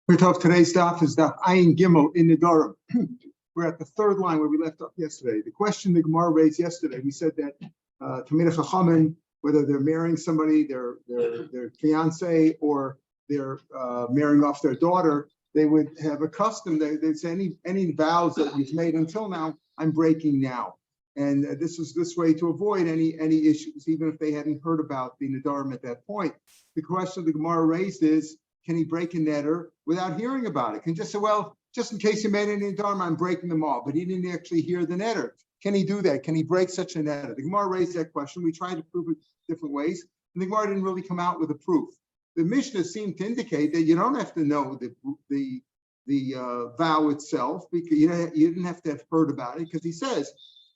Today's daf is daf Ayin Gimel in Nidrim. We're at the third line where we left off yesterday. The question the Gemara raised yesterday, we said that Talmid Chachamim, whether they're marrying somebody, their fiance, or they're marrying off their daughter, they would have a custom. They'd say any vows that you've made until now, I'm breaking now. And this was this way to avoid any issues, even if they hadn't heard about the Nidrim at that point. The question the Gemara raised is, can he break a neder without hearing about it? Can he just say, well, just in case you made any neder, I'm breaking them all, but he didn't actually hear the neder. Can he do that? Can he break such a neder? The Gemara raised that question. We tried to prove it different ways, and the Gemara didn't really come out with a proof. The Mishnah seemed to indicate that you don't have to know the vow itself, because you didn't have to have heard about it, because he says,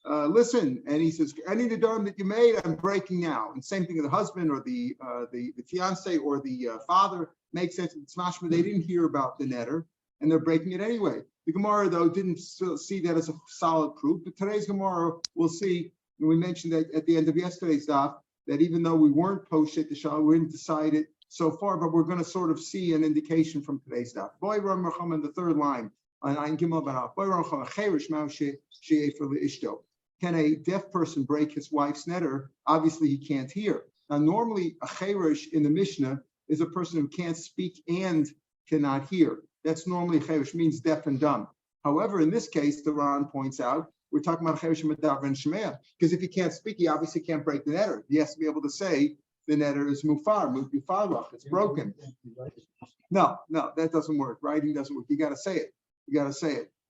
listen, and he says, any neder that you made, I'm breaking now. And same thing with the husband or the fiance or the father. Makes sense. It's mashma. They didn't hear about the neder, and they're breaking it anyway. The Gemara, though, didn't see that as a solid proof. But today's Gemara, we'll see, and we mentioned that at the end of yesterday's daf, that even though we weren't poshet the shal, we didn't decide it so far, but we're going to sort of see an indication from today's daf. Boy, Rav Meir Shapiro in the third line on Ayin Gimel Banaf. Boy, Rav Meir Shapiro, can a deaf person break his wife's neder? Obviously, he can't hear. Now, normally, a cherish in the Mishnah is a person who can't speak and cannot hear. That's normally cherish, means deaf and dumb. However, in this case, the Ran points out, we're talking about cherish medaber and shemea, because if he can't speak, he obviously can't break the neder. He has to be able to say the neder is mufarlach, it's broken. No, that doesn't work. Writing doesn't work. You got to say it.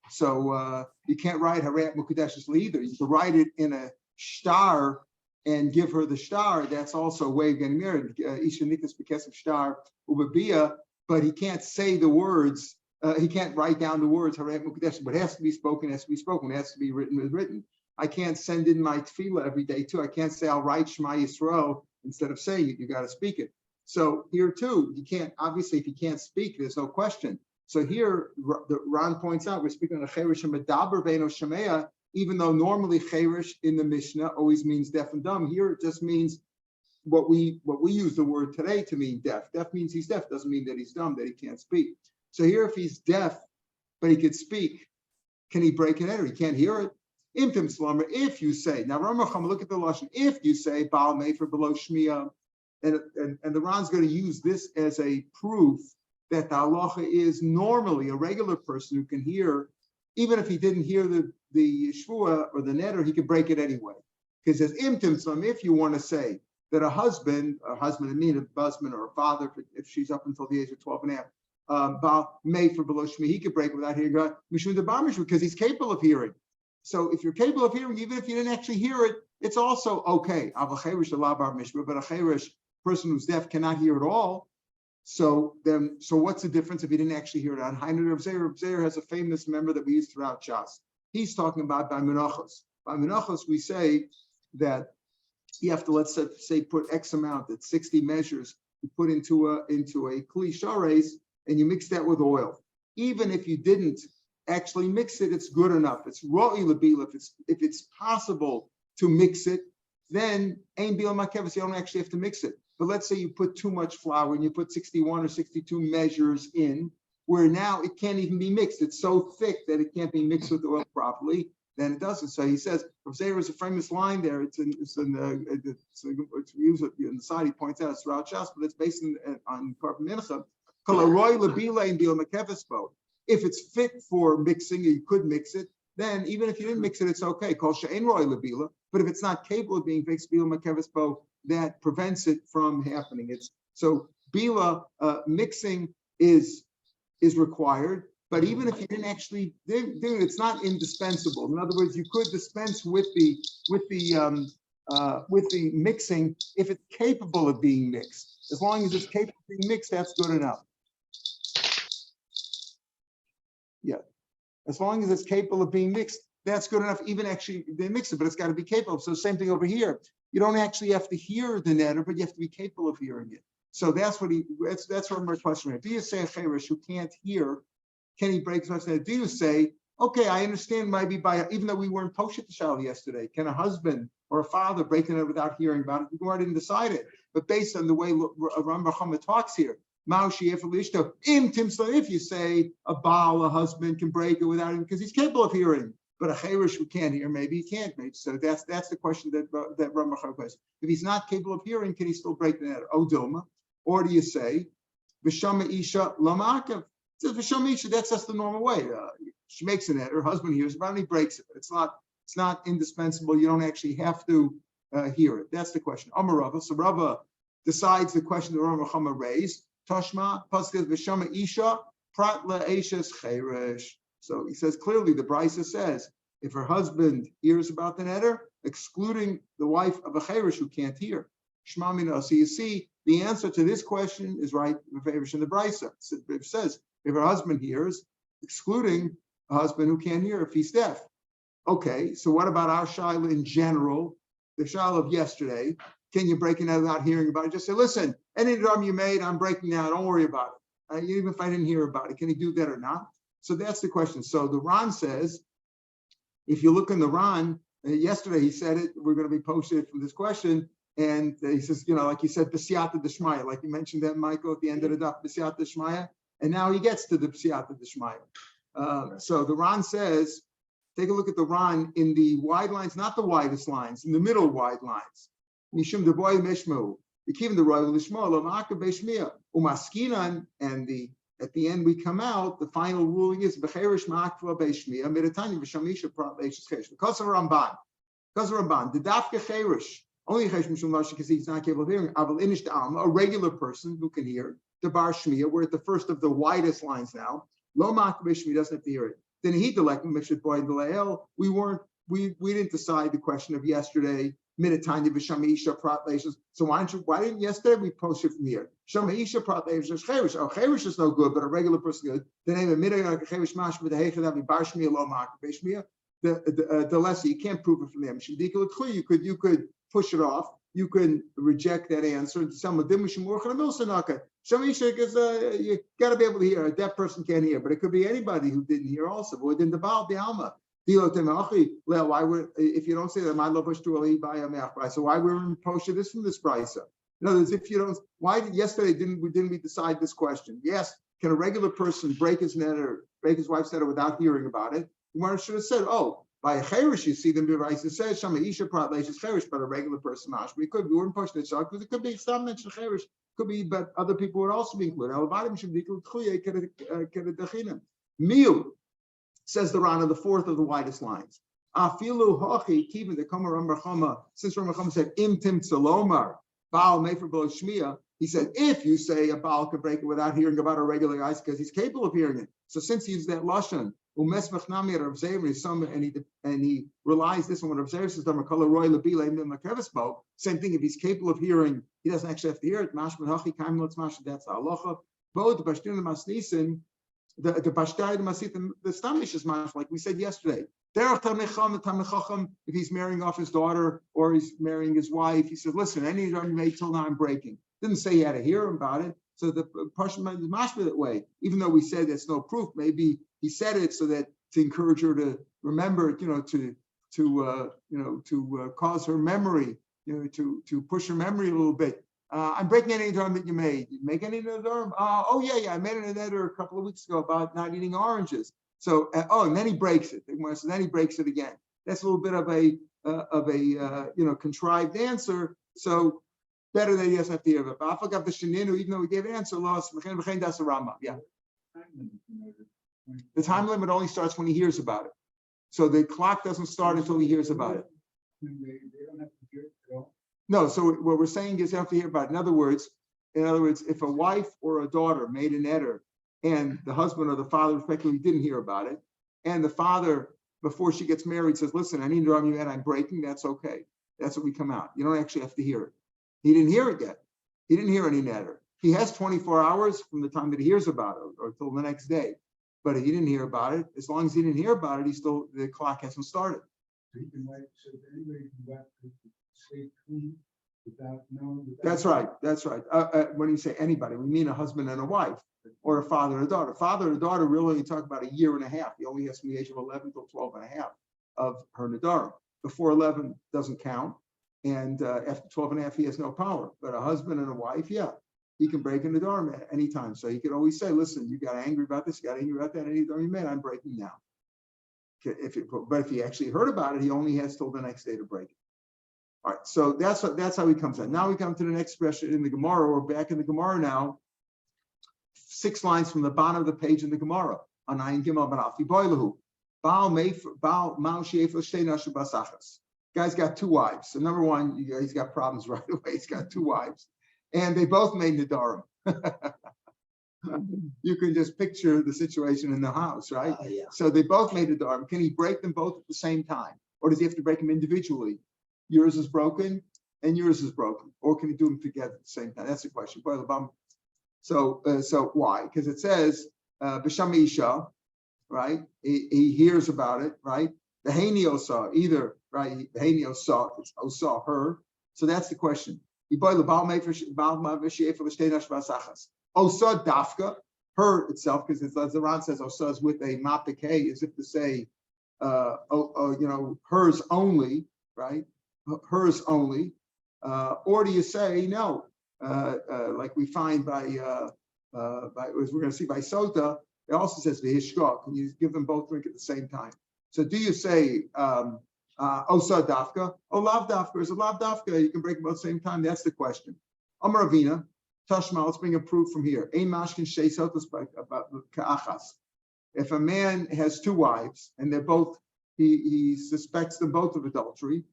So you can't write Harat Mukadesh's either. You can write it in a star and give her the star. That's also a way of getting married. Isha nikas b'kesef star ubabia, but he can't say the words. He can't write down the words Harat Mukadesh. But it has to be spoken. It has to be written. I can't send in my tefillah every day too. I can't say I'll write Shema Yisrael instead of saying it. You got to speak it. So here too, you can't. Obviously, if you can't speak, there's no question. So here, the Ran points out, we're speaking on a cherish and medaber beino shemea, even though normally cherish in the Mishnah always means deaf and dumb. Here it just means what we use the word today to mean deaf. Deaf means he's deaf, doesn't mean that he's dumb, that he can't speak. So here, if he's deaf, but he could speak, can he break an neder? He can't hear it. Imtim slumber, if you say, now Ramacham, look at the Lashon, if you say, Baal Mefer below Shmiya, and the Ran's going to use this as a proof that the halacha is normally a regular person who can hear, even if he didn't hear the shvua or the neder, he could break it anyway. Because as imtim some, if you want to say that a husband, a husband or a father, if she's up until the age of 12 and a half, made for below shmi, he could break it without hearing God, because he's capable of hearing. So if you're capable of hearing, even if you didn't actually hear it, it's also okay. But a cherish person who's deaf cannot hear at all. So what's the difference if he didn't actually hear it? On Hainu Rav Zeir has a famous member that we use throughout Shas. He's talking about by menachos. By menachos, we say that you have to, let's say, put X amount, that's 60 measures, you put into a kli shares, and you mix that with oil. Even if you didn't actually mix it, it's good enough. It's ro'i lebila. If it's possible to mix it, then ein bil makeves, you don't actually have to mix it. But let's say you put too much flour and you put 61 or 62 measures in, where now it can't even be mixed. It's so thick that it can't be mixed with the oil properly. Then it doesn't. So he says, Rav Zeir is a famous line there. It's used in the side. He points out it's throughout Shas, but it's based on Karban Mincha. If it's fit for mixing, you could mix it. Then even if you didn't mix it, it's okay. But if it's not capable of being fixed, that prevents it from happening. So bila mixing is required, but even if you didn't actually do it, it's not indispensable. In other words, you could dispense with the mixing if it's capable of being mixed. As long as it's capable of being mixed, that's good enough. Yeah, as long as it's capable of being mixed, that's good enough. Even actually they mix it, but it's got to be capable. So same thing over here. You don't actually have to hear the neder, but you have to be capable of hearing it. So that's what my question is. Do you say a cherish who can't hear, can he break such neder? Do you say, okay, I understand maybe even though we weren't poshet the shal yesterday, can a husband or a father break the neder without hearing about it? We didn't decide it. But based on the way Ram Chama talks here, If you say a Baal, a husband, can break it without him because he's capable of hearing, but a Cherish who can't hear, maybe he can't. Maybe. So that's the question that Rav Meir Shapiro has. If he's not capable of hearing, can he still break the neder? Odilma. Or do you say, V'shama Isha Lamakav? It says V'shama Isha, that's just the normal way. She makes a neder, her husband hears about it, and he breaks it. But it's not indispensable. You don't actually have to hear it. That's the question. Amar Rava. So Rava decides the question that Rav Meir Shapiro raised. Tashma, Paskas V'shama Isha, Prat La'eshes Cherish. So he says clearly, the Brisa says, if her husband hears about the neder, excluding the wife of a Cherish who can't hear. Shmamina. So you see, the answer to this question is right in the Brisa. It says, if her husband hears, excluding a husband who can't hear if he's deaf. Okay, so what about our shaila in general? The shaila of yesterday, can you break it out without hearing about it? Just say, listen, any drum you made, I'm breaking now, don't worry about it. Even if I didn't hear about it, can he do that or not? So that's the question. So the Ran says, if you look in the Ran, yesterday he said it, we're going to be posted from this question, and he says, like he said, B'siyata D'Shmaya, like you mentioned that, Michael, at the end of the Daf, B'siyata D'Shmaya, and now he gets to the B'siyata D'Shmaya. So the Ran says, take a look at the Ran in the wide lines, not the widest lines, in the middle wide lines. Mishum Deboy Meshmu, the Kivin the Royal Lishmo, Lamaka Beshmia, Umaskinan, and at the end we come out, the final ruling is Becherish Makva Beshmia, Meditani Vishamisha Prat Leish's Chesh. Because of Ramban, the Dafka Cherish, only Chesh Mishum Lashi because he's not capable of hearing, Aval Inish Alma, a regular person who can hear, the Bar Shmia, we're at the first of the widest lines now. Lo Makva Beshmia doesn't have to hear it. Then he delected Mishit Boy and Delael. We didn't decide the question of yesterday. Minatanya v'shamisha prat leishas. So why didn't yesterday we post it from here? Shamisha prat leishas cherish. Oh, cherish is no good, but a regular person good. The name of midday cherish mash with the heichadavi barshmiya lo mak beshmiya. The lesser you can't prove it from them. You could push it off. You could reject that answer. Some of them we should more Shamisha because you got to be able to hear. A deaf person can't hear, but it could be anybody who didn't hear also. But within the Baal the Alma. Why would, if you don't say that, my love was to so why were we posted this from this Brisa? In other words, if you don't, why did yesterday didn't we decide this question? Yes, can a regular person break his neder, break his wife's neder without hearing about it? You should have said, by a cherish, you see them be right. It says Shama Isha Prat Leish's cherish, but a regular person, we weren't pushing it because it could be some mention cherish, could be, but other people would also be included. Meal. Says the Rana, the fourth of the widest lines. Afilu hachi even the Kamar Ramachama, since Ramachama said im tim salomar Baal mefer below shmiya, he said if you say a Baal could break it without hearing about a regular guy because he's capable of hearing it. So since he used that lashon, umesmach nami Rav Zeir and he relies this on what Rav Zeir says. Damakala roy lebile makevesbo. Same thing. If he's capable of hearing, he doesn't actually have to hear it. Mashman hachi kaim lotz mash. That's the halacha. Both the bashtin and masnisin. The Bashtai, the Stamish is much like we said yesterday. If he's marrying off his daughter or he's marrying his wife, he says, listen, any drum you made till now I'm breaking. Didn't say he had to hear about it. So the Pashman is mashma that way. Even though we said there's no proof, maybe he said it so that to encourage her to remember, to cause her memory, to push her memory a little bit. I'm breaking any drum that you made. You make any drum? Yeah. I made an editor a couple of weeks ago about not eating oranges. So, and then he breaks it. So then he breaks it again. That's a little bit of a contrived answer. So better that he doesn't have to hear it. But I forgot the sheninu, even though we gave an answer, lost. Yeah. The time limit only starts when he hears about it. So the clock doesn't start until he hears about it. They don't have to hear it at all. No, so what we're saying is you have to hear about it. In other words, if a wife or a daughter made an eder and the husband or the father respectively didn't hear about it, and the father, before she gets married, says, listen, I need to drum you and I'm breaking, that's okay. That's what we come out. You don't actually have to hear it. He didn't hear it yet. He didn't hear any neder. He has 24 hours from the time that he hears about it or till the next day. But he didn't hear about it. As long as he didn't hear about it, the clock hasn't started. So he can so anybody can stay clean without knowing. That's right. When you say anybody, we mean a husband and a wife, or a father and a daughter. Father and a daughter really only talk about a year and a half. He only has from the age of 11 till 12 and a half of her nadarim. Before 11 doesn't count, and after 12 and a half, he has no power. But a husband and a wife, yeah. he can break in the Nadarim at any time. So he could always say, listen, you got angry about this, you got angry about that, any Nadarim you made, I'm breaking now. But if he actually heard about it, he only has till the next day to break it. All right, so that's how he comes out. Now we come to the next question in the Gemara. We're back in the Gemara now. 6 lines from the bottom of the page in the Gemara. Anayin Gimel Ben Alfi Boilahu. Guy's got 2 wives. So number one, he's got problems right away. He's got 2 wives, and they both made Nadarim. You can just picture the situation in the house, right? Yeah. So they both made Nadarim. Can he break them both at the same time, or does he have to break them individually? Yours is broken, and yours is broken, or can he do them together at the same time? That's the question. So why? Because it says B'Sham Isha, right? He hears about it, right? The Hanio saw either, right? The Hanio saw her. So that's the question. Osa dafka, her itself, because as the Ran says, Osa is with a mapik, as if to say, hers only, right? Hers only, or do you say no? Like we find by as we're going to see by Sota, it also says v'hishka. Can you give them both drink at the same time? So do you say osa dafka? Oh, lav dafka is a lav dafka. You can break them both at the same time. That's the question. Amar Ravina, Tashma. Let's bring a proof from here. Ein mashkin shei sotas about ka'achas. If a man has 2 wives and they're both, he suspects them both of adultery,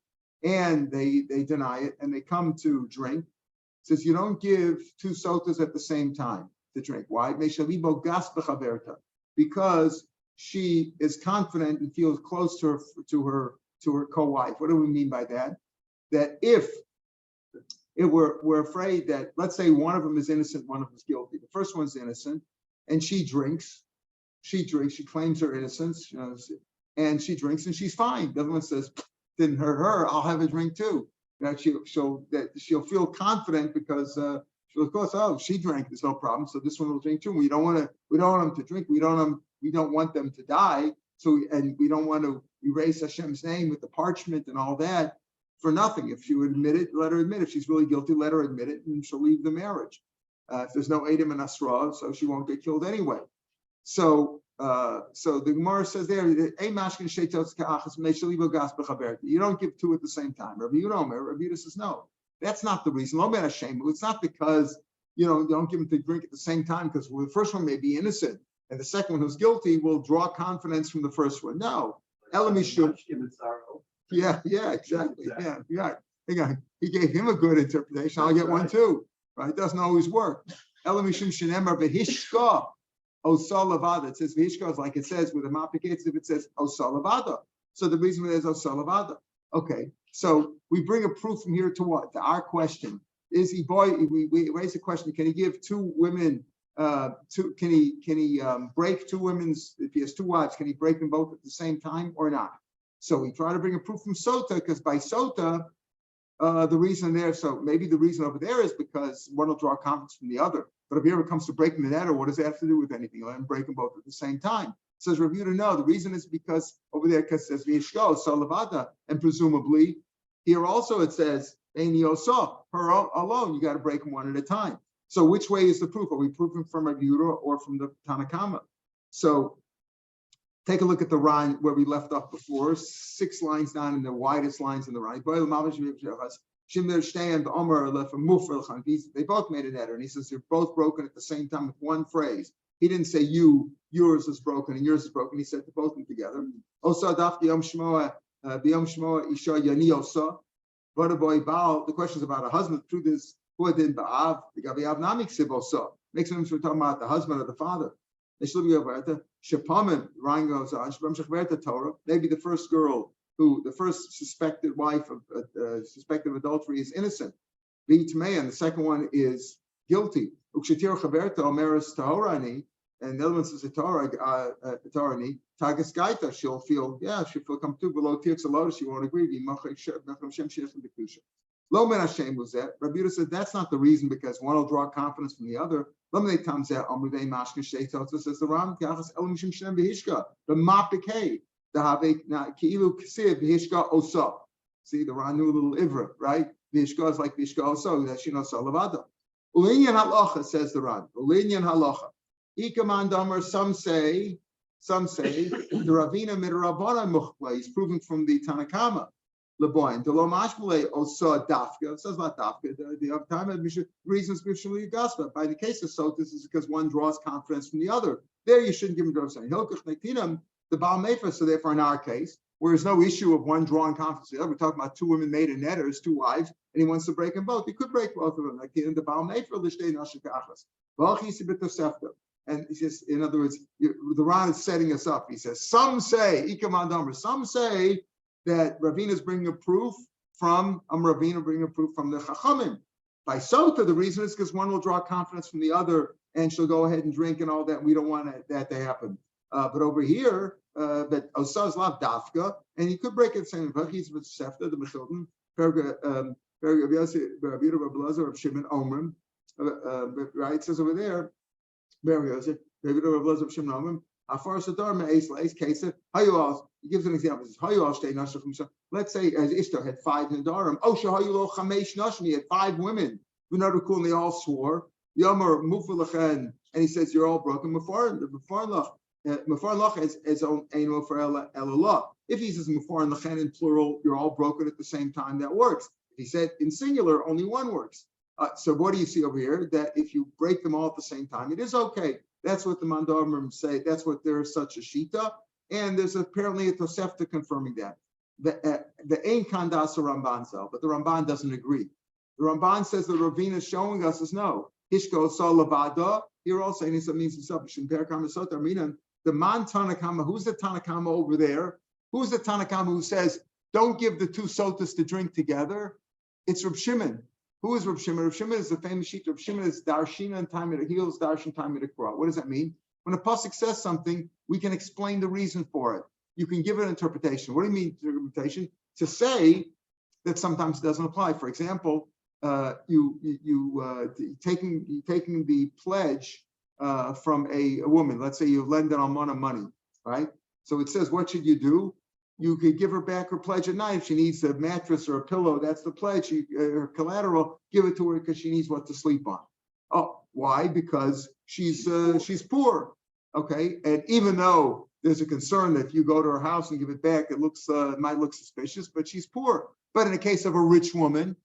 and they deny it, and they come to drink. Says you don't give 2 sotas at the same time to drink. Why? Because she is confident and feels close to her co-wife. What do we mean by that? That if we're afraid that, let's say one of them is innocent, one of them is guilty. The first one's innocent, and she drinks. She claims her innocence, and she drinks, and she's fine. The other one says, didn't hurt her, I'll have a drink too. She'll feel confident because she'll, of course, oh, she drank, there's no problem, so this one will drink too. We don't want them to drink. We don't want them to die. And we don't want to erase Hashem's name with the parchment and all that for nothing. If she would admit it, let her admit it. If she's really guilty, let her admit it, and she'll leave the marriage. If there's no Edom and Asra, so she won't get killed anyway. So the Gemara says there, you don't give 2 at the same time. Rabbi Yehuda says no, that's not the reason. It's not because you don't give them to drink at the same time because the first one may be innocent and the second one who's guilty will draw confidence from the first one. No, yeah, exactly. Yeah. He gave him a good interpretation. I'll get one too. Right? It doesn't always work. Osa Levada. It says Vishka is like it says with a mapiketz if it says Osa Levada. So the reason it is Osa Levada. Okay, so we bring a proof from here to what? To our question. We raise the question, can he give 2 women, can he break 2 women's, if he has 2 wives, can he break them both at the same time or not? So we try to bring a proof from Sota, because by Sota, the reason there, so maybe the reason over there is because one will draw confidence from the other. But if he ever comes to breaking the netter, what does that have to do with anything? Let him break them both at the same time. Says Rav Yehuda, no, the reason is because over there it says Vishko, Salavada, and presumably here also it says Einiosa, her alone, you got to break them one at a time. So which way is the proof? Are we proving from Rav Yehuda or from the Tanakama? So take a look at the Ran where we left off before, 6 lines down in the widest lines in the Ran. They both made an error, and he says they're both broken at the same time with one phrase. He didn't say yours is broken and yours is broken. He said to both of them together. The question is about a husband. The truth is, makes sense we're talking about the husband or the father. Ryan goes on. Maybe the first girl, the first suspected wife of suspected adultery is innocent, and the second one is guilty. And the other one says she'll feel comfortable below tears a lot. She won't agree. Lo men Hashem was that. Rabbi Yehuda said that's not the reason because one will draw confidence from the other. Says the Ram the mapikei. See, the Ran knew a little Ivra, right? Vishka is like Vishka also, that she knows Salavada. Ulinyan halacha, says the Ran. Ulinyan halacha. Ikaman damer, some say the Ravina midrabana muchla. He's proving from the Tanakama. Leboin. The lo mashmale osa dafka. It says not dafka. The other time reasons b'shuli gaspa. By the case of sotus is because one draws confidence from the other. There you shouldn't give him draws. Hilkach netinam the Baal Mefer. So therefore, in our case, where there's no issue of one drawing confidence, we're talking about two women made a netters, two wives, and he wants to break them both. He could break both of them. Like in the Baal Mefer, l'shtei nashikachas. And he says, in other words, the Ran is setting us up. He says, some say that Ravina is bringing a proof from Ravina bringing a proof from the Chachamim. By Sota, the reason is because one will draw confidence from the other, and she'll go ahead and drink and all that. We don't want that to happen. But over here, that Osaz lav dafka, and he could break it saying Vachis with Sefta, the Mechilton, Rav Shimon Omrim, right? It says over there. He gives an example. Let's say as Ishtar had 5 Nadarim. He had 5 women. And they all swore. And he says, you're all broken. If he says in plural, you're all broken at the same time, that works. If he said in singular, only one works. So what do you see over here? That if you break them all at the same time, it is okay. That's what the Mandarim say. That's what there is such a shita, and there's apparently a Tosefta confirming that. The Ein Kandas Ramban sell, but the Ramban doesn't agree. The Ramban says the Ravina is showing us is no. Hishko Salavada. Here also, and it means himself. The Man Tanakama. Who's the Tanakama over there? Who's the Tanakama who says don't give the two sotas to drink together? It's Rav Shimon. Who is Rav Shimon? Rav Shimon is the famous sheet. Rav Shimon is Darshina and time at heels, Darshan time at Kra. What does that mean? When a pasuk says something, we can explain the reason for it. You can give an interpretation. What do you mean interpretation? To say that sometimes it doesn't apply. For example, taking the pledge from a woman. Let's say you lend an almana money, right? So it says, what should you do? You could give her back her pledge at night. If she needs a mattress or a pillow, that's the pledge. Her collateral, give it to her because she needs what to sleep on. Oh, why? Because she's poor. Okay, and even though there's a concern that if you go to her house and give it back, it might look suspicious, but she's poor. But in the case of a rich woman,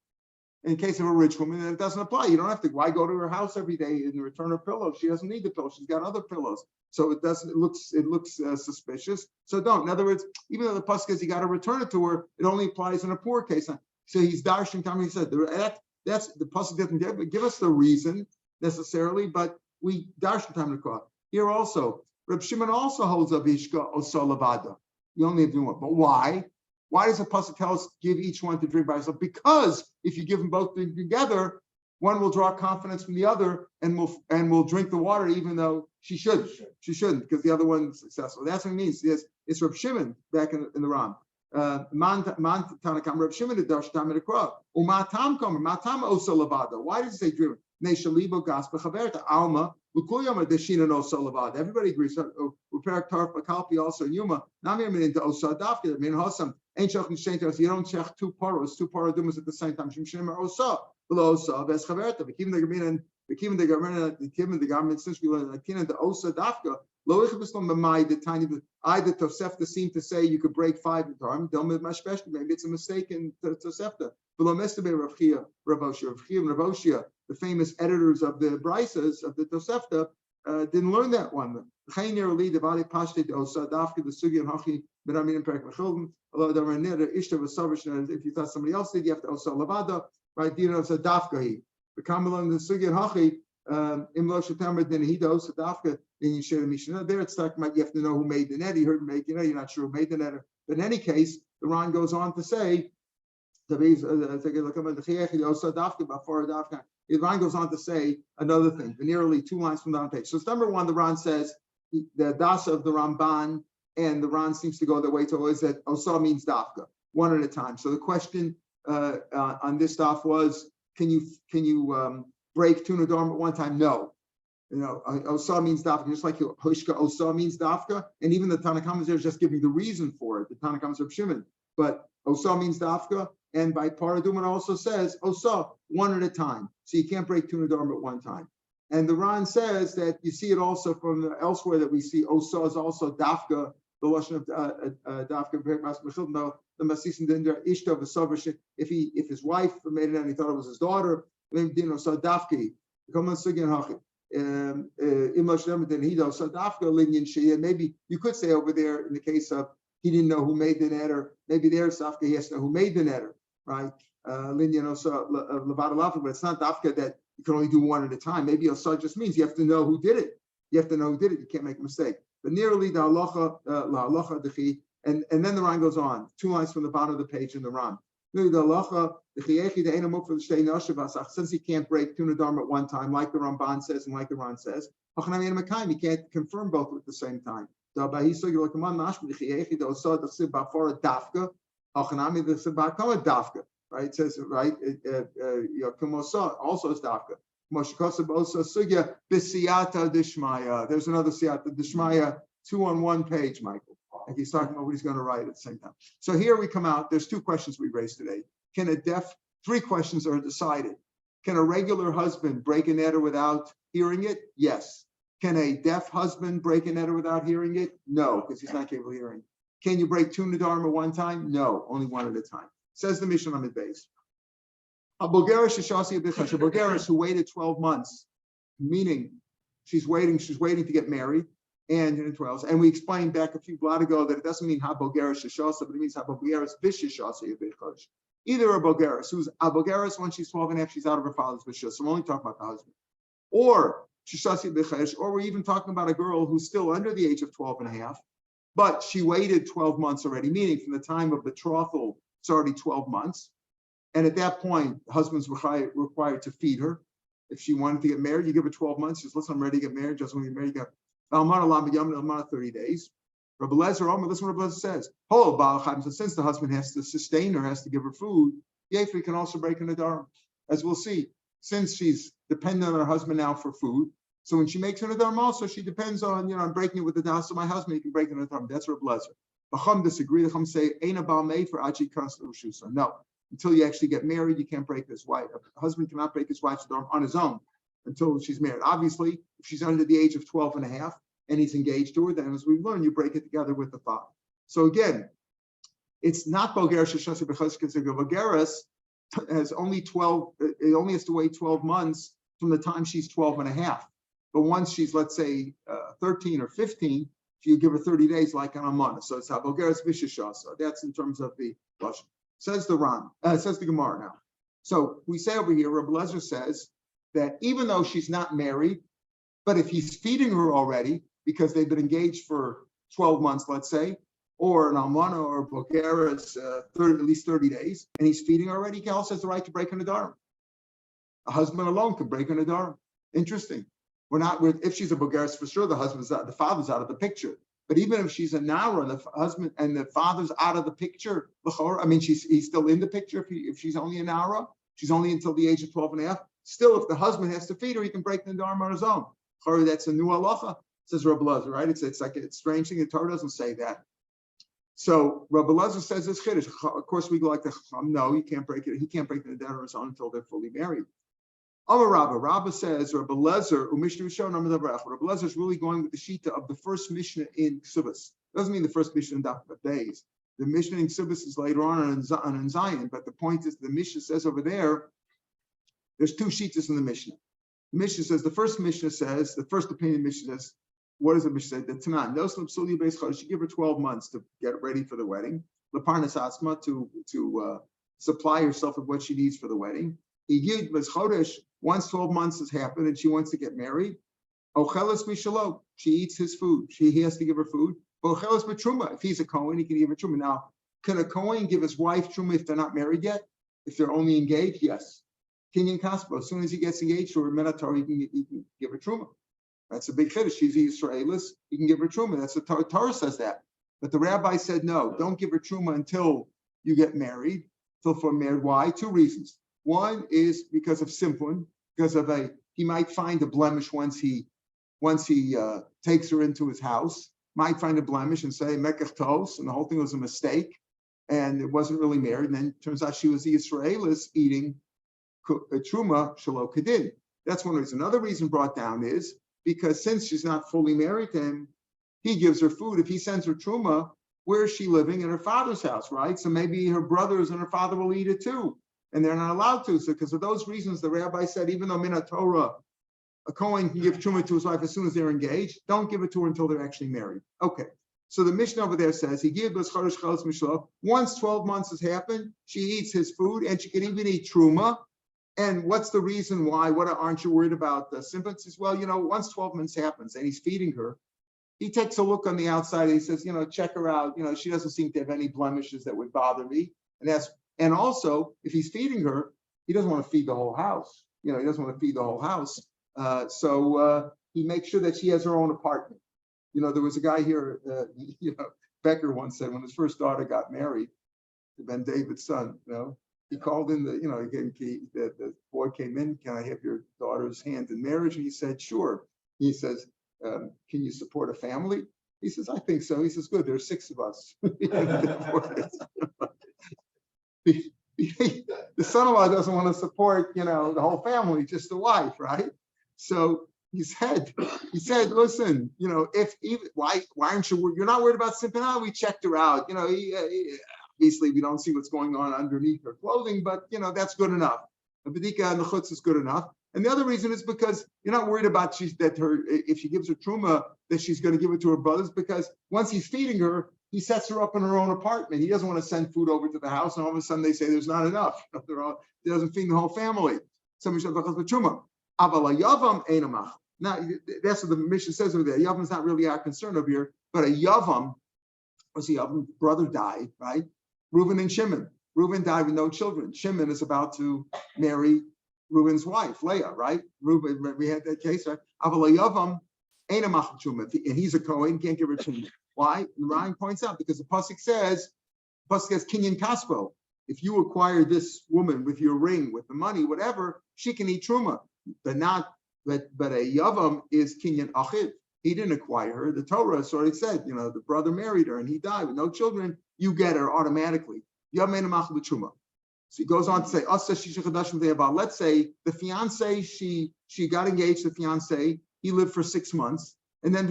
it doesn't apply. You don't have to. Why go to her house every day and return her pillow? She doesn't need the pillow. She's got other pillows. So it doesn't. It looks suspicious. So don't. In other words, even though the pasuk says you got to return it to her, it only applies in a poor case. So he's darshan time. He said that's the pasuk doesn't give us the reason necessarily, but we darshan time to call here also. Reb Shimon also holds a vishka osalavada. You only have to do one. But why? Why does the pasuk tell us give each one to drink by himself? Because if you give them both together, one will draw confidence from the other and will drink the water, even though she shouldn't, because the other one's successful. That's what it means. Yes, it's Reb Shimon back in the Ram. Man Tanakam Reb Shimon the Dash Tam in the Krah. Umatam Kamer Matam Osa Lavada. Why does it say driven? Neshalibo Gaspa Chaverta Alma Lukuyama Deshina no Solavada. Everybody agrees. Uperak Tarf Bakalpi also Yuma. Namir Min into Osa Dafka Min Hosam. Ain't Shach Nishain. You don't check two paradumas at the same time. Shimshim Osa. Below Osa Ves Chaverta. Bekim the Gamin and the government since we learned the Osa Dafka. The tiny either Tosefta seemed to say you could break 5 times. Maybe it's a mistake in Tosefta. Rav Oshia, the famous editors of the Brisas of the Tosefta, didn't learn that one. If you thought somebody else did, you have to also lavada, right? You know, it's a dafkahi. The Kamalan the Sugyan Hachi, Imlo Shatamar then he does dafka. Then you share the Mishnah. There it's talking about you have to know who made the net. He heard make, you're not sure who made the net. But in any case, the Ran goes on to say, the Ran goes on to say another thing, nearly 2 lines from down the page. So number 1, the Ran says the dasa of the Ramban, and the Ran seems to go the way to always that Osa means dafka, one at a time. So the question on this daf was, can you break 2 Nadarim at one time? No. You know, Osa means dafka, just like Hoshka Osa means dafka, and even the Tanakhama is just giving the reason for it. The Tanakhama is Reb Shimon, but Osa means dafka, and by Paraduman also says Osa, one at a time. So you can't break two Nadarim at one time. And the Ran says that you see it also from elsewhere that we see Osa is also Dafka, the Lashon of Dafka, the Masis and Dindra, Ishta, Vasavar, if his wife made it and he thought it was his daughter, maybe Dafki. Maybe you could say over there in the case of he didn't know who made the netter, maybe there's Dafka, he has to know who made the netter, right? But it's not Dafka that you can only do one at a time. Maybe Osah just means you have to know who did it. You have to know who did it. You can't make a mistake. But nearly the halacha, and then the Ran goes on, 2 lines from the bottom of the page in the Ran. Since he can't break two Nadarim at one time, like the Ramban says and like the Ran says, he can't confirm both at the same time. Right? It says, right, also is Dafka. There's another Siyata Dishmaya, 2 on 1 page, Michael. And he's talking about what he's going to write at the same time. So here we come out, there's 2 questions we raised today. 3 questions are decided. Can a regular husband break a netter without hearing it? Yes. Can a deaf husband break a netter without hearing it? No, because he's not capable of hearing. Can you break 2 Nadarim at one time? No, only one at a time. Says the Mishnah on the base. A Bulgaris who waited 12 months, meaning she's waiting to get married, and in 12. And we explained back a few blot ago that it doesn't mean Bulgaris Shashasa, but it means Bulgaris Bishashasa. Either a Bulgaris who's a Bulgaris when she's 12 and a half, she's out of her father's Bishas. So I'm only talking about the husband. Or Shashasi Bichesh, or we're even talking about a girl who's still under the age of 12 and a half, but she waited 12 months already, meaning from the time of betrothal, it's already 12 months. And at that point, the husband's required to feed her. If she wanted to get married, you give her 12 months. She says, listen, I'm ready to get married. Just when you get married, you got 30 days. Rabbi Lezer, listen what Rabbi Lezer says. So since the husband has to sustain her, has to give her food, Yefri can also break in the Nadarim. As we'll see, since she's dependent on her husband now for food, so when she makes an Nadarim also, she depends on, I'm breaking it with the das of my husband, he can break an Nadarim. That's Rabbi Lezer. The Chum disagree. The Chum say, Ein Abal Mei for Achi Kans L'Ushusa. No, until you actually get married, you can't break his wife. A husband cannot break his wife's Nadarim on his own until she's married. Obviously, if she's under the age of 12 and a half and he's engaged to her, then as we've learned, you break it together with the father. So again, it's not Bulgaris Shashasi B'chaz because Bulgaris has only 12, it only has to wait 12 months from the time she's 12 and a half. But once she's, let's say, 13 or 15, you give her 30 days like an Amana. So it's Bulgaris Vishashasa. That's in terms of the Lashon. Says the Ran, says the Gemara now. So we say over here, Rabbi Lezer says that even though she's not married, but if he's feeding her already, because they've been engaged for 12 months, let's say, or an Almana or Bulgaris, at least 30 days, and he's feeding already, he also has the right to break a Nadarim. A husband alone can break a Nadarim. Interesting. If she's a Bulgaris, for sure, the father's out of the picture. But even if she's a Nara, the husband and the father's out of the picture, I mean, he's still in the picture if she's only a Nara, she's only until the age of 12 and a half. Still, if the husband has to feed her, he can break the Nadarim on his own. That's a new halacha, says Rabbi Lezer, right? It's like a strange thing. The Torah doesn't say that. So Rabbi Lezer says this chiddush. Of course, we go like the no, you can't break it. He can't break the Nadarim on his own until they're fully married. Amar Rabba says, Rabbi Lezer, Rabbi Lezer is really going with the shita of the first Mishnah in Ksubas. Doesn't mean the first Mishnah in Daf days. The Mishnah in Ksubas is later on in Zion, but the point is the Mishnah says over there's 2 shitas in the Mishnah. The Mishnah says, the first opinion Mishnah says, what does the Mishnah say? The Tanan, no slipsuli based chodesh, you give her 12 months to get ready for the wedding. Leparnas asma, to supply herself with what she needs for the wedding. Igid was chodesh. Once 12 months has happened and she wants to get married, ochelas mishalo, she eats his food. He has to give her food. Ochelas b'truma, if he's a Kohen, he can give her truma. Now, can a Kohen give his wife truma if they're not married yet? If they're only engaged, yes. Kinyan kaspa, as soon as he gets engaged to her minator, he can give her truma. That's a big chiddush. She's a Yisraelis, he can give her truma. That's the Torah says that. But the rabbi said no, don't give her truma until you get married. Until for married. Why? 2 reasons. One is because of Simplon, because of he might find a blemish once he takes her into his house, might find a blemish and say mekach tos, and the whole thing was a mistake, and it wasn't really married. And then it turns out she was the Israelis eating truma shelo kedin. That's one reason. Another reason brought down is because since she's not fully married to him, he gives her food. If he sends her truma, where is she living? In her father's house, right? So maybe her brothers and her father will eat it too, and they're not allowed to. So because of those reasons, the rabbi said, even though Minat Torah, a Kohen can give truma to his wife as soon as they're engaged, don't give it to her until they're actually married. Okay. So the Mishnah over there says he gives us chodesh chelos mishloach. Once 12 months has happened, she eats his food, and she can even eat truma. And what's the reason why? Aren't you worried about the symptoms? He says, well, once 12 months happens and he's feeding her, he takes a look on the outside and he says, check her out. She doesn't seem to have any blemishes that would bother me. And also, if he's feeding her, he doesn't want to feed the whole house. He doesn't want to feed the whole house. So he makes sure that she has her own apartment. There was a guy here, Becker once said when his first daughter got married, Ben David's son, he called in the boy came in, can I have your daughter's hand in marriage? And he said, sure. He says, can you support a family? He says, I think so. He says, good, there's 6 of us. The son-in-law doesn't want to support, the whole family, just the wife, right? So he said, listen, why aren't you? You're not worried about simping out. We checked her out. Obviously, we don't see what's going on underneath her clothing, but that's good enough. The bedika and the chutz is good enough. And the other reason is because you're not worried about if she gives her truma that she's going to give it to her brothers, because once he's feeding her, he sets her up in her own apartment. He doesn't want to send food over to the house, and all of a sudden they say there's not enough. He doesn't feed the whole family. Now, that's what the mission says over there. Yavam is not really our concern over here, but a Yavam, brother died, right? Reuben and Shimon. Reuben died with no children. Shimon is about to marry Reuben's wife, Leah, right? Reuben, we had that case, right? And he's a Kohen, can't give her truma. Why? The Ryan points out because the pasuk says kinyan kaspo. If you acquire this woman with your ring, with the money, whatever, she can eat truma, but a yavam is kinyan achiv. He didn't acquire her. The Torah sort of said, the brother married her and he died with no children. You get her automatically. So he goes on to say, let's say the fiance, she got engaged to the fiance, he lived for 6 months, and then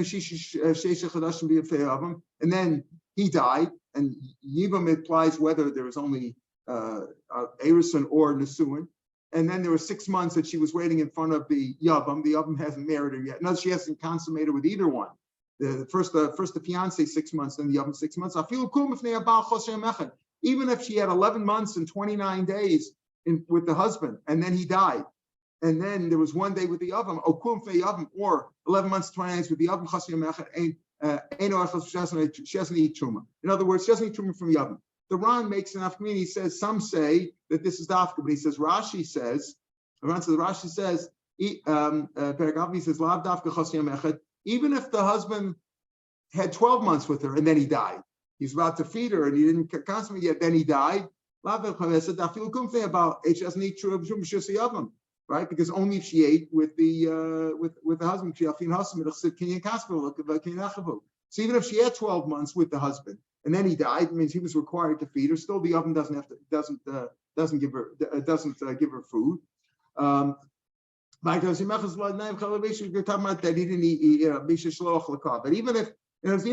and then he died, and Yivam implies whether there was only Erison or Nesuin, and then there were 6 months that she was waiting in front of the Yavam hasn't married her yet. No, she hasn't consummated with either one. First the fiance 6 months, then the Yavam 6 months. Even if she had 11 months and 29 days with the husband, and then he died, and then there was 1 day with the Yavam, or 11 months, 29 days with the Yavam, she doesn't eat truma. In other words, she doesn't eat truma from Yavam. The Ran makes an afkamina. He says some say that this is dafka, but he says Rashi says, he says lav dafka chasiyam echad. Even if the husband had 12 months with her and then he died, he's about to feed her and he didn't consummate yet, then he died. About she doesn't eat truma, right? Because only if she ate with the husband. So even if she had 12 months with the husband and then he died, it means he was required to feed her. Still, the oven doesn't give her food. But even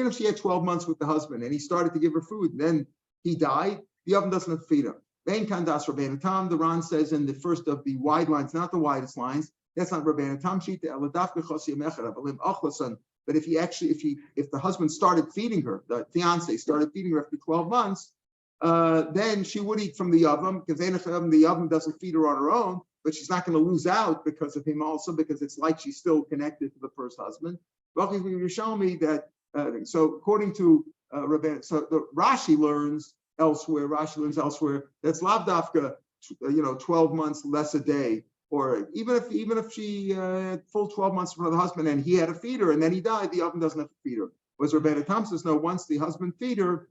if she had 12 months with the husband and he started to give her food, and then he died, the oven doesn't have to feed her. The Ran says in the first of the wide lines, not the widest lines, that's not Rabbeinu Tam Shita. But if the husband started feeding her, the fiance started feeding her after 12 months, then she would eat from the Yavam, because the Yavam doesn't feed her on her own, but she's not going to lose out because of him also, because it's like she's still connected to the first husband. You're showing me that, so according to Rabbeinu, so the Rashi learns elsewhere, that's lav dafka, 12 months less a day, or even if she full 12 months for the husband and he had to feed her and then he died, the oven doesn't have to feed her. Was Rabbeinu Tam says no, once the husband fed her,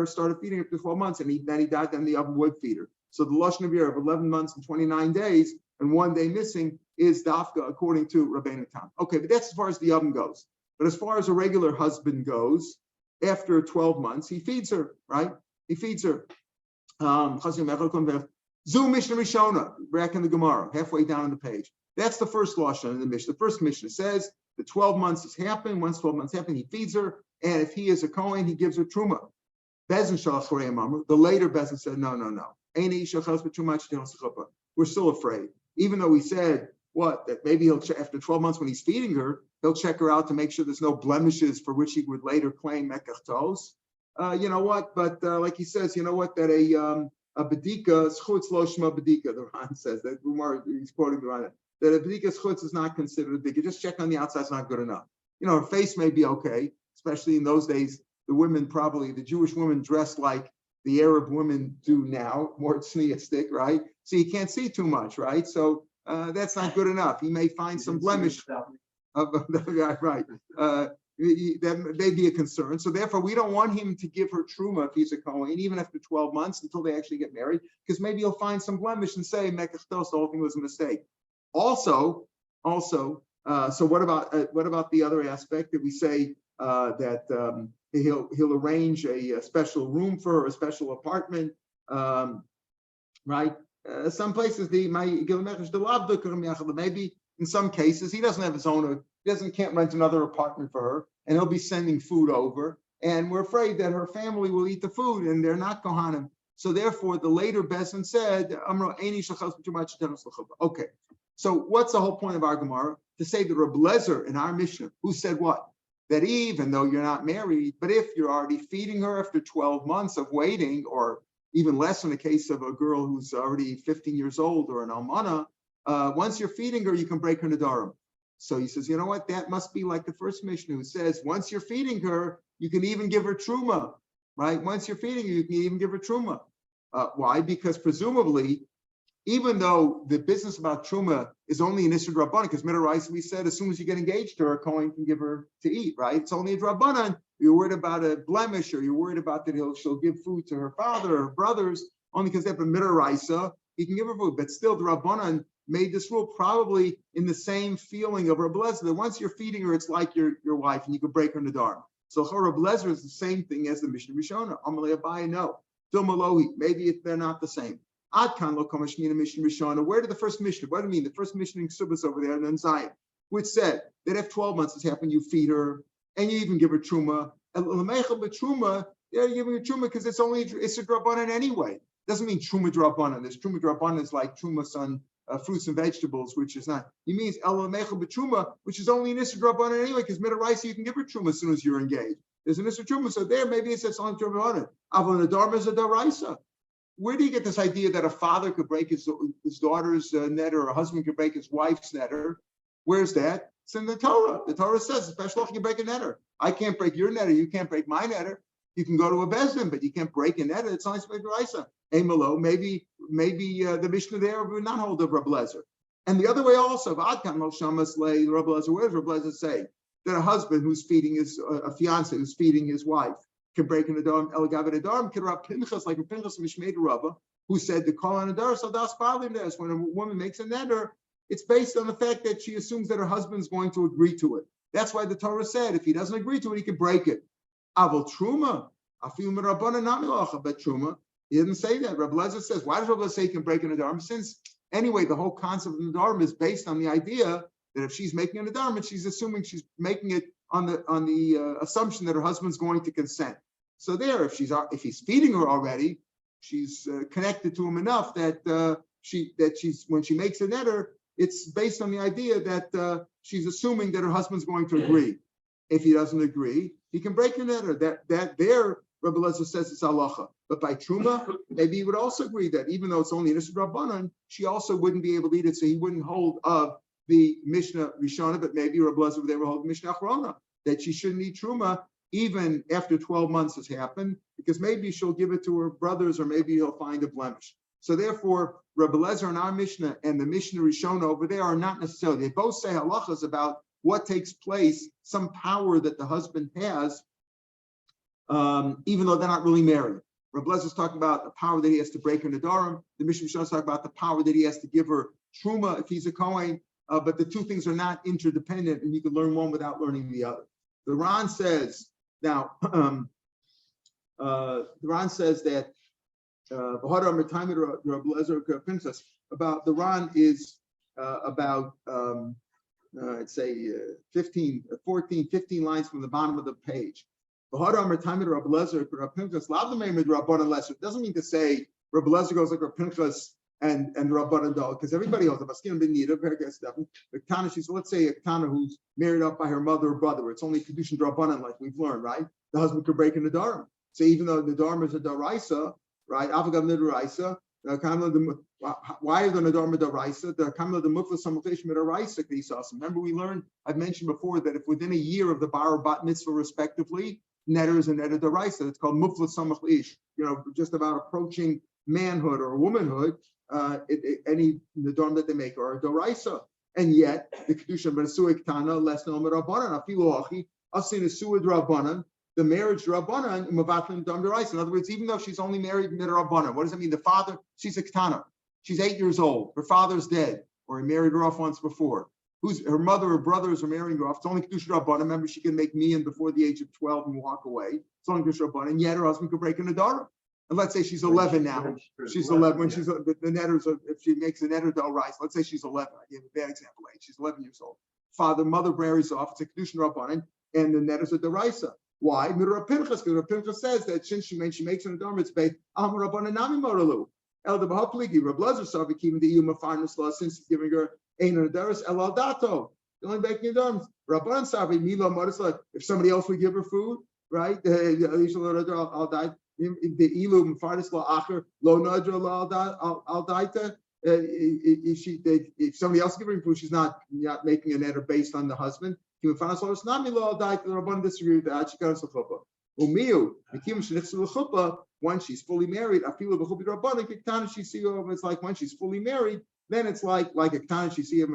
started feeding her for 12 months, and then he died, then the oven would feed her. So the lashon of 11 months and 29 days and 1 day missing is dafka according to Rabbeinu Tam. Okay, but that's as far as the oven goes. But as far as a regular husband goes, after 12 months, he feeds her, right? He feeds her. Zu Mishnah Rishona, back in the Gemara, halfway down on the page. That's the first lashon in the Mishnah. The first Mishnah says the 12 months has happened. Once 12 months happen, he feeds her, and if he is a Kohen, he gives her truma. Bezin shalachorei amar. The later Bezin said, no. We're still afraid, even though we said that maybe he'll after 12 months when he's feeding her, he'll check her out to make sure there's no blemishes for which he would later claim mekach tos. You know what? But like he says, you know what? That a bedika schutz lo shma bedika. The Ran says that he's quoting the Ran. That a bedika schutz is not considered a bedika. Just check on the outside is not good enough. Her face may be okay, especially in those days. The Jewish women dressed like the Arab women do now, more tzniistic, right? So you can't see too much, right? So that's not good enough. He may find some blemish. Right. That may be a concern. So therefore, we don't want him to give her truma if he's a Kohen, even after 12 months until they actually get married, because maybe he'll find some blemish and say, mekach tos, the whole thing was a mistake. Also, so what about the other aspect that we say that he'll arrange a special room for her, a special apartment, right? Some places maybe in some cases he doesn't have his own, can't rent another apartment for her, and he'll be sending food over, and we're afraid that her family will eat the food and they're not kohanim. So therefore, the later Besan said, okay. So what's the whole point of our Gemara? To say that Reb Lezer in our Mishnah, who said what? That even though you're not married, but if you're already feeding her after 12 months of waiting, or even less in the case of a girl who's already 15 years old or an almana, once you're feeding her, you can break her nadarim. So he says, you know what? That must be like the first Mishnah who says, once you're feeding her, you can even give her truma, right? Once you're feeding her, you can even give her truma. Why? Because presumably, even though the business about truma is only an issue Rabbanan, because Midarais, we said, as soon as you get engaged to her, a Kohen can give her to eat, right? It's only a Rabbanan. You're worried about a blemish, or you're worried about that she'll give food to her father or brothers, only because they have a Midarais, he can give her food. But still, the Rabbanan made this rule probably in the same feeling of Reb Lezer, that once you're feeding her, it's like your wife, and you can break her nadarim. So Reb Lezer is the same thing as the Mishnah Rishona. Amalei Abaye, no. Dilmalohi, maybe they're not the same. Adkan lo kamashmina Mishnah Rishona. Where did the first Mishnah? What do you mean? The first Mishnah in Ksubas over there in Zion, which said that if 12 months has happened, you feed her and you even give her truma. And truma, you're giving her truma because it's a drabanan anyway. Doesn't mean truma drabanan. This truma drabanan is like trumas on fruits and vegetables, which is not. He means elamecha b'truma, which is only an issur drabanan anyway. Because midaraisa you can give her truma as soon as you're engaged. There's an issur truma, so there maybe it says only drabanan. Avon adarma is a daraisa. Where do you get this idea that a father could break his daughter's netter, or a husband could break his wife's netter? Where's that? It's in the Torah. The Torah says, especially if you can break a netter. I can't break your netter. You can't break my netter. You can go to a bezdin, but you can't break a netter. It's only midaraisa. Emelo, maybe the Mishnah there would not hold of Reb Lezer. And the other way also, Adkan lo shamas le Reb Lezer. Where does Reb Lezer say that a husband who's feeding a fiance who's feeding his wife can break an adarim? El gavid adarim can Rav Pinchas, like Rav Pinchas Mishmei Rabba, who said the call on adar so das palim des. When a woman makes a neder, it's based on the fact that she assumes that her husband's going to agree to it. That's why the Torah said if he doesn't agree to it, he can break it. Avol truma, afil merabana namilacha, but truma. He didn't say that. Reb Lezer says, why does Reb Lezer say he can break an nadarim? Since anyway, the whole concept of nadarim is based on the idea that if she's making an nadarim, she's assuming she's making it on the assumption that her husband's going to consent. So there, if he's feeding her already, she's connected to him enough that she's when she makes a netter, it's based on the idea that she's assuming that her husband's going to agree. If he doesn't agree, he can break a netter. That there, Rebbe Lezer says it's halacha. But by truma, maybe he would also agree that even though it's only an issur drabanan, she also wouldn't be able to eat it, so he wouldn't hold of the Mishnah Rishona, but maybe Rebbe Lezer would hold the Mishnah Achrona, that she shouldn't eat truma even after 12 months has happened, because maybe she'll give it to her brothers, or maybe he'll find a blemish. So therefore, Rebbe Lezer and our Mishnah and the Mishnah Rishona over there are not necessarily. They both say halachas about what takes place, some power that the husband has, even though they're not really married. Rebbe Lezer is talking about the power that he has to break her nadarim. The Mishnah Rishona is talking about the power that he has to give her truma if he's a Kohen. But the two things are not interdependent, and you can learn one without learning the other. The Ran says now. The Ran says that about the Ran is about I'd say 15 lines from the bottom of the page. It doesn't mean to say Rabbi Lezer goes like Rabbi Pinchas and Rabbanan Dal, because everybody else, the Baskin ben Nida, the Tana, she's, let's say a Tana who's married up by her mother or brother, where it's only Kedushin Rabbanan, like we've learned, right? The husband could break in the Nadarim. So even though the Nadarim is a Daraisa, right? Avagam Nidaraisa, why are the Nadarim a Daraisa? The Kamla the Mufla Samachlish Midaraisa Kisas. Remember, we learned, I've mentioned before that if within a year of the Bar or Bat Mitzvah, respectively, Netter is a Netter Daraisa. It's called Mufla Samachlish, just about approaching manhood or womanhood. Any Nadarim that they make are a Daraisa. And yet, the Kedusha B'Nesuah Ktana, less than Omer Rabbanan, Afilu Achi, Asin Nesuah Rabbanan, the marriage Rabbanan, Mavatlim Dam Daraisa. In other words, even though she's only married Neder Rabbanan, what does it mean? The father, she's a Ktana. She's 8 years old. Her father's dead, or he married her off once before. Her mother or brothers are marrying her off. It's only Kedusha Rabbanan. Remember, she can make mian before the age of 12 and walk away. It's only Kedusha Rabbanan. And yet her husband could break a Nadarim. And let's say she's 11 now. She's 11 when she's the netters. If she makes a netter to rise, let's say she's 11. I gave a bad example. She's 11 years old. Mother marries off. It's a Kedushin Rabbanan, and the netters are deraisa. Why? Because Rav Pinchas says that since she makes an Nadarim, it's based on Rabbanan Nami Moralu. El Debah Pligi. Rav Lezer Savi Kim the Yuma Farnus Law since he's giving her Ein Nadaris El Al Dato. The only making Nadarim. Rabbanan Savi Mila Morisla. If somebody else would give her food, right? I'll die. The ilu mfardes lo acher lo nadra lo al daita. If somebody else gives her food, she's not making a netter based on the husband. When she's fully married, it's like when she's fully married, then it's like a ktan she see him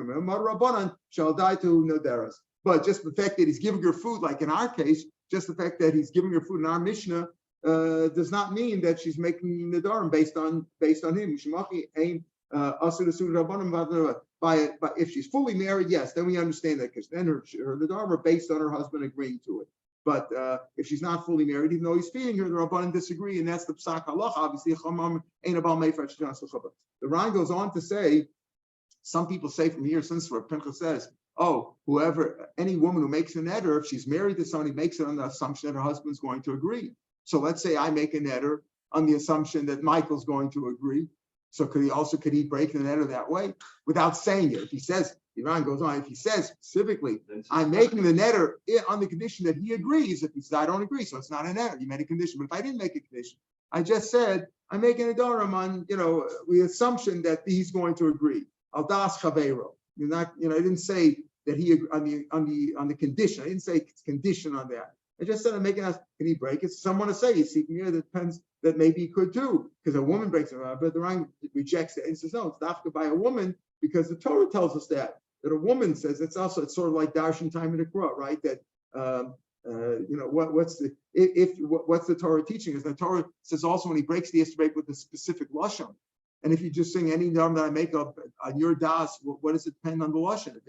shall die to noderas. But just the fact that he's giving her food, like in our case, just the fact that he's giving her food in our Mishnah does not mean that she's making Nadarim based on him. But if she's fully married, yes, then we understand that, because then her Nadarim are based on her husband agreeing to it. But if she's not fully married, even though he's feeding her, the Rabbanan disagree, and that's the Psak Halacha. Obviously, the Ran goes on to say, some people say from here, since Rav Pinchas says, any woman who makes a netter, if she's married to somebody, makes it on the assumption that her husband's going to agree. So let's say I make a netter on the assumption that Michael's going to agree. So could he break the netter that way without saying it? If he says, Iran goes on, if he says specifically, I'm making the netter on the condition that he agrees. If he says, I don't agree, so it's not a netter. You made a condition. But if I didn't make a condition, I just said, I'm making a Nadarim on, the assumption that he's going to agree. Al das chavero. You're not, I didn't say that he on the condition. I didn't say it's condition on that. I just said I'm making us. Can he break it? Someone to say, you see from here that depends that maybe he could too, because a woman breaks it. But the Rang rejects it and says no, it's dafka by a woman, because the Torah tells us that a woman says it's sort of like darshan time in the Qur'an, right? That what's the Torah teaching? Is the Torah says also when he breaks, he has to break with a specific lashon. And if you just sing any Nadarim that I make up on your das, what does it depend on the lashon?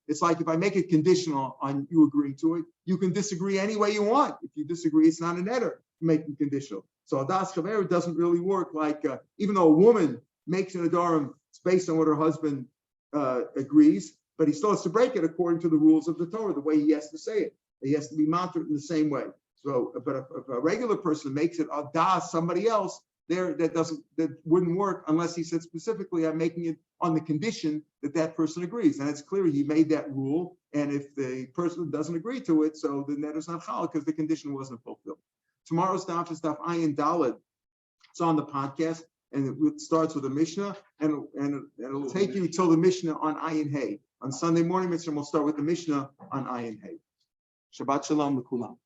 It's like if I make it conditional on you agreeing to it, you can disagree any way you want. If you disagree, it's not a netter. Make it conditional. So das chaver doesn't really work. Like even though a woman makes an Nadarim, it's based on what her husband agrees, but he still has to break it according to the rules of the Torah, the way he has to say it. He has to be mantra in the same way. So, but if a regular person makes it das somebody else, that wouldn't work unless he said specifically, I'm making it on the condition that person agrees. And it's clear he made that rule. And if the person doesn't agree to it, so the net is not chal because the condition wasn't fulfilled. Tomorrow's daf is daf Ayin Daled. It's on the podcast, and it starts with a Mishnah, and it'll take you till the Mishnah on Ayin Hay. On Sunday morning, we'll start with the Mishnah on Ayin Hay. Shabbat Shalom l'kulam.